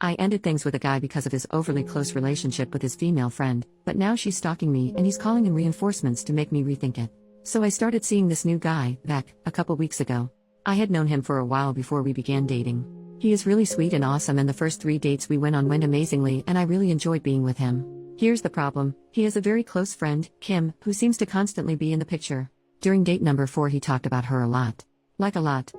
I ended things with a guy because of his overly close relationship with his female friend, but now she's stalking me and he's calling in reinforcements to make me rethink it. So I started seeing this new guy, Beck, a couple weeks ago. I had known him for a while before we began dating. He is really sweet and awesome, and the first 3 dates we went on went amazingly, and I really enjoyed being with him. Here's the problem: he has a very close friend, Kim, who seems to constantly be in the picture. During date number 4 he talked about her a lot. Like a lot.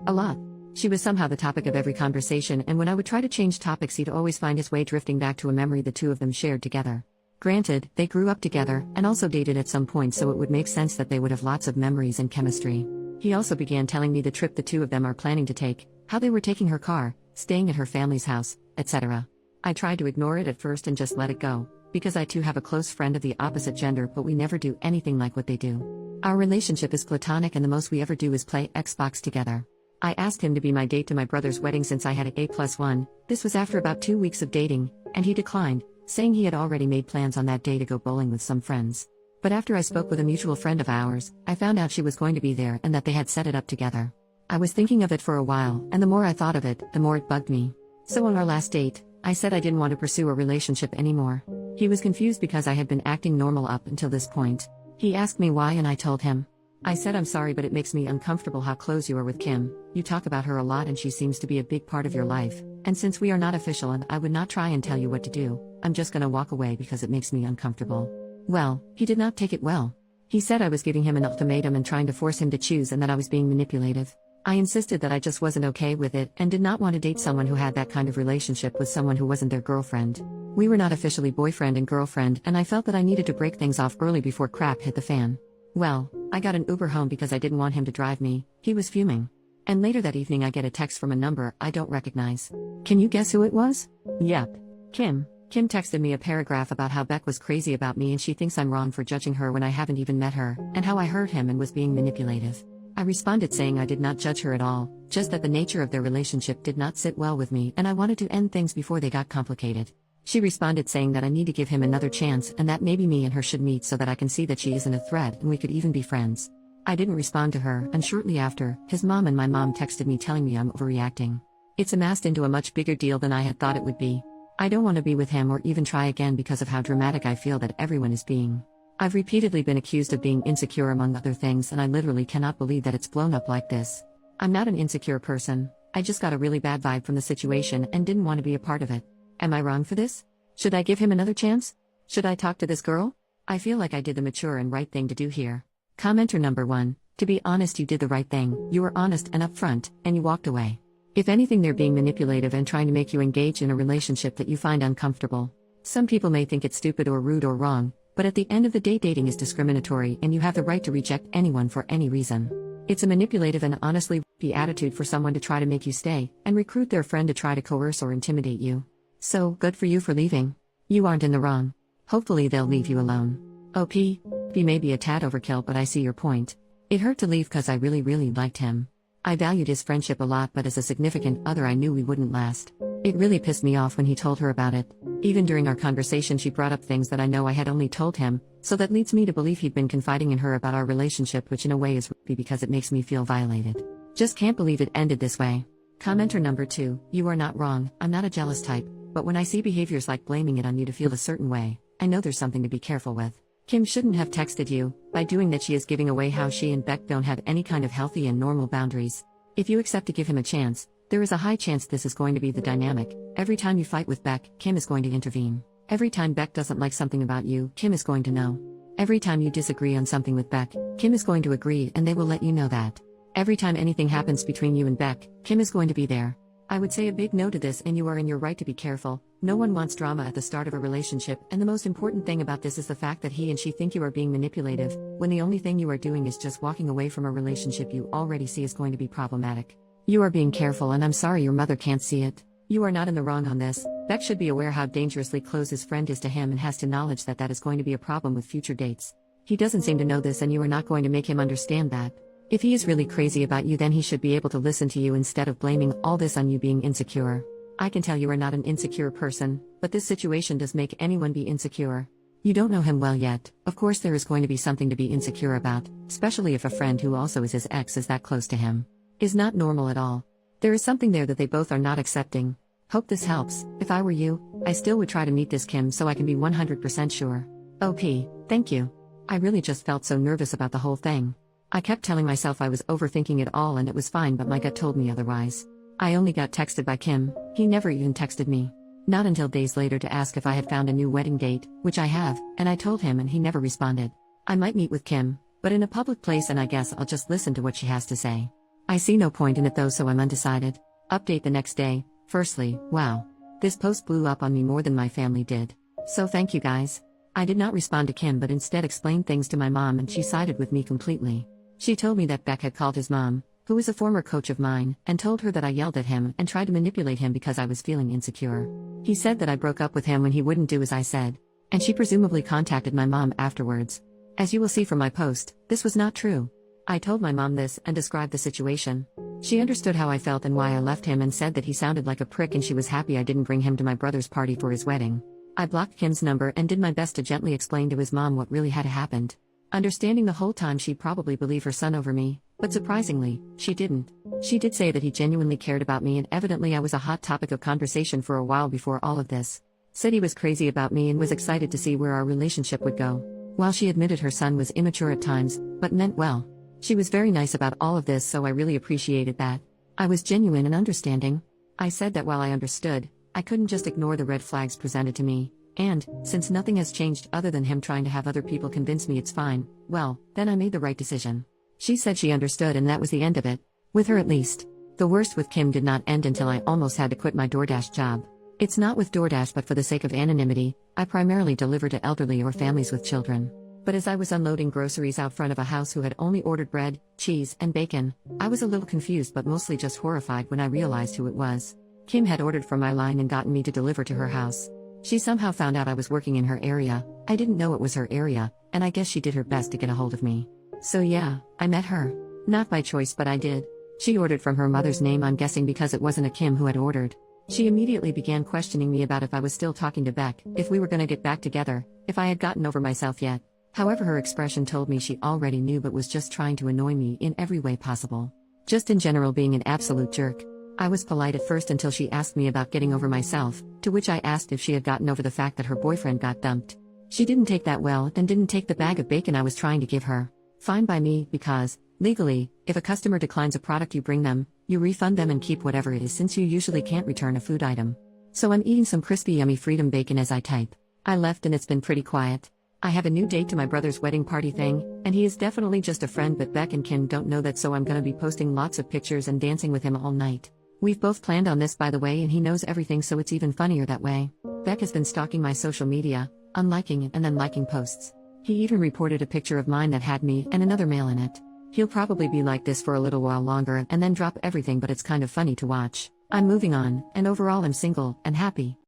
She was somehow the topic of every conversation, and when I would try to change topics he'd always find his way drifting back to a memory the two of them shared together. Granted, they grew up together, and also dated at some point, so it would make sense that they would have lots of memories and chemistry. He also began telling me the trip the two of them are planning to take, how they were taking her car, staying at her family's house, etc. I tried to ignore it at first and just let it go, because I too have a close friend of the opposite gender, but we never do anything like what they do. Our relationship is platonic, and the most we ever do is play Xbox together. I asked him to be my date to my brother's wedding since I had an A+1. This was after about 2 weeks of dating, and he declined, saying he had already made plans on that day to go bowling with some friends. But after I spoke with a mutual friend of ours, I found out she was going to be there and that they had set it up together. I was thinking of it for a while, and the more I thought of it, the more it bugged me. So on our last date, I said I didn't want to pursue a relationship anymore. He was confused because I had been acting normal up until this point. He asked me why, and I told him. I said, I'm sorry, but it makes me uncomfortable how close you are with Kim. You talk about her a lot and she seems to be a big part of your life. And since we are not official and I would not try and tell you what to do, I'm just gonna walk away because it makes me uncomfortable. Well, he did not take it well. He said I was giving him an ultimatum and trying to force him to choose, and that I was being manipulative. I insisted that I just wasn't okay with it and did not want to date someone who had that kind of relationship with someone who wasn't their girlfriend. We were not officially boyfriend and girlfriend, and I felt that I needed to break things off early before crap hit the fan. Well, I got an Uber home because I didn't want him to drive me. He was fuming. And later that evening I get a text from a number I don't recognize. Can you guess who it was? Yep. Kim. Kim texted me a paragraph about how Beck was crazy about me and she thinks I'm wrong for judging her when I haven't even met her, and how I hurt him and was being manipulative. I responded saying I did not judge her at all, just that the nature of their relationship did not sit well with me and I wanted to end things before they got complicated. She responded saying that I need to give him another chance and that maybe me and her should meet so that I can see that she isn't a threat and we could even be friends. I didn't respond to her, and shortly after, his mom and my mom texted me telling me I'm overreacting. It's amassed into a much bigger deal than I had thought it would be. I don't want to be with him or even try again because of how dramatic I feel that everyone is being. I've repeatedly been accused of being insecure among other things, and I literally cannot believe that it's blown up like this. I'm not an insecure person. I just got a really bad vibe from the situation and didn't want to be a part of it. Am I wrong for this? Should I give him another chance? Should I talk to this girl? I feel like I did the mature and right thing to do here. Commenter number 1, to be honest, you did the right thing. You were honest and upfront, and you walked away. If anything, they're being manipulative and trying to make you engage in a relationship that you find uncomfortable. Some people may think it's stupid or rude or wrong, but at the end of the day, dating is discriminatory and you have the right to reject anyone for any reason. It's a manipulative and honestly the attitude for someone to try to make you stay and recruit their friend to try to coerce or intimidate you. So, good for you for leaving. You aren't in the wrong. Hopefully they'll leave you alone. OP. B may be a tad overkill, but I see your point. It hurt to leave cause I really liked him. I valued his friendship a lot, but as a significant other I knew we wouldn't last. It really pissed me off when he told her about it. Even during our conversation she brought up things that I know I had only told him, so that leads me to believe he'd been confiding in her about our relationship, which in a way is creepy because it makes me feel violated. Just can't believe it ended this way. Commenter number 2, you are not wrong, I'm not a jealous type, but when I see behaviors like blaming it on you to feel a certain way, I know there's something to be careful with. Kim shouldn't have texted you. By doing that she is giving away how she and Beck don't have any kind of healthy and normal boundaries. If you accept to give him a chance, there is a high chance this is going to be the dynamic. Every time you fight with Beck, Kim is going to intervene. Every time Beck doesn't like something about you, Kim is going to know. Every time you disagree on something with Beck, Kim is going to agree and they will let you know that. Every time anything happens between you and Beck, Kim is going to be there. I would say a big no to this, and you are in your right to be careful. No one wants drama at the start of a relationship, and the most important thing about this is the fact that he and she think you are being manipulative, when the only thing you are doing is just walking away from a relationship you already see is going to be problematic. You are being careful, and I'm sorry your mother can't see it. You are not in the wrong on this. Beck should be aware how dangerously close his friend is to him and has to acknowledge that that is going to be a problem with future dates. He doesn't seem to know this, and you are not going to make him understand that. If he is really crazy about you, then he should be able to listen to you instead of blaming all this on you being insecure. I can tell you are not an insecure person, but this situation does make anyone be insecure. You don't know him well yet. Of course there is going to be something to be insecure about, especially if a friend who also is his ex is that close to him. Is not normal at all. There is something there that they both are not accepting. Hope this helps. If I were you, I still would try to meet this Kim so I can be 100% sure. OP, thank you. I really just felt so nervous about the whole thing. I kept telling myself I was overthinking it all and it was fine, but my gut told me otherwise. I only got texted by Kim, he never even texted me. Not until days later to ask if I had found a new wedding date, which I have, and I told him and he never responded. I might meet with Kim, but in a public place, and I guess I'll just listen to what she has to say. I see no point in it though, so I'm undecided. Update the next day. Firstly, wow. This post blew up on me more than my family did. So thank you guys. I did not respond to Kim but instead explained things to my mom and she sided with me completely. She told me that Beck had called his mom, who is a former coach of mine, and told her that I yelled at him and tried to manipulate him because I was feeling insecure. He said that I broke up with him when he wouldn't do as I said. And she presumably contacted my mom afterwards. As you will see from my post, this was not true. I told my mom this and described the situation. She understood how I felt and why I left him and said that he sounded like a prick and she was happy I didn't bring him to my brother's party for his wedding. I blocked Kim's number and did my best to gently explain to his mom what really had happened. Understanding the whole time she'd probably believe her son over me, but surprisingly, she didn't. She did say that he genuinely cared about me and evidently I was a hot topic of conversation for a while before all of this. Said he was crazy about me and was excited to see where our relationship would go. While she admitted her son was immature at times, but meant well. She was very nice about all of this, so I really appreciated that. I was genuine and understanding. I said that while I understood, I couldn't just ignore the red flags presented to me, and, since nothing has changed other than him trying to have other people convince me it's fine, well, then I made the right decision. She said she understood and that was the end of it. With her at least. The worst with Kim did not end until I almost had to quit my DoorDash job. It's not with DoorDash, but for the sake of anonymity, I primarily deliver to elderly or families with children. But as I was unloading groceries out front of a house who had only ordered bread, cheese, and bacon, I was a little confused but mostly just horrified when I realized who it was. Kim had ordered from my line and gotten me to deliver to her house. She somehow found out I was working in her area. I didn't know it was her area, and I guess she did her best to get a hold of me. So yeah, I met her. Not by choice, but I did. She ordered from her mother's name, I'm guessing because it wasn't a Kim who had ordered. She immediately began questioning me about if I was still talking to Beck, if we were gonna get back together, if I had gotten over myself yet. However, her expression told me she already knew but was just trying to annoy me in every way possible. Just in general being an absolute jerk. I was polite at first until she asked me about getting over myself, to which I asked if she had gotten over the fact that her boyfriend got dumped. She didn't take that well and didn't take the bag of bacon I was trying to give her. Fine by me, because, legally, if a customer declines a product you bring them, you refund them and keep whatever it is since you usually can't return a food item. So I'm eating some crispy yummy freedom bacon as I type. I left and it's been pretty quiet. I have a new date to my brother's wedding party thing, and he is definitely just a friend, but Beck and Kim don't know that, so I'm gonna be posting lots of pictures and dancing with him all night. We've both planned on this, by the way, and he knows everything, so it's even funnier that way. Beck has been stalking my social media, unliking and then liking posts. He even reported a picture of mine that had me and another male in it. He'll probably be like this for a little while longer and then drop everything, but it's kind of funny to watch. I'm moving on, and overall I'm single and happy.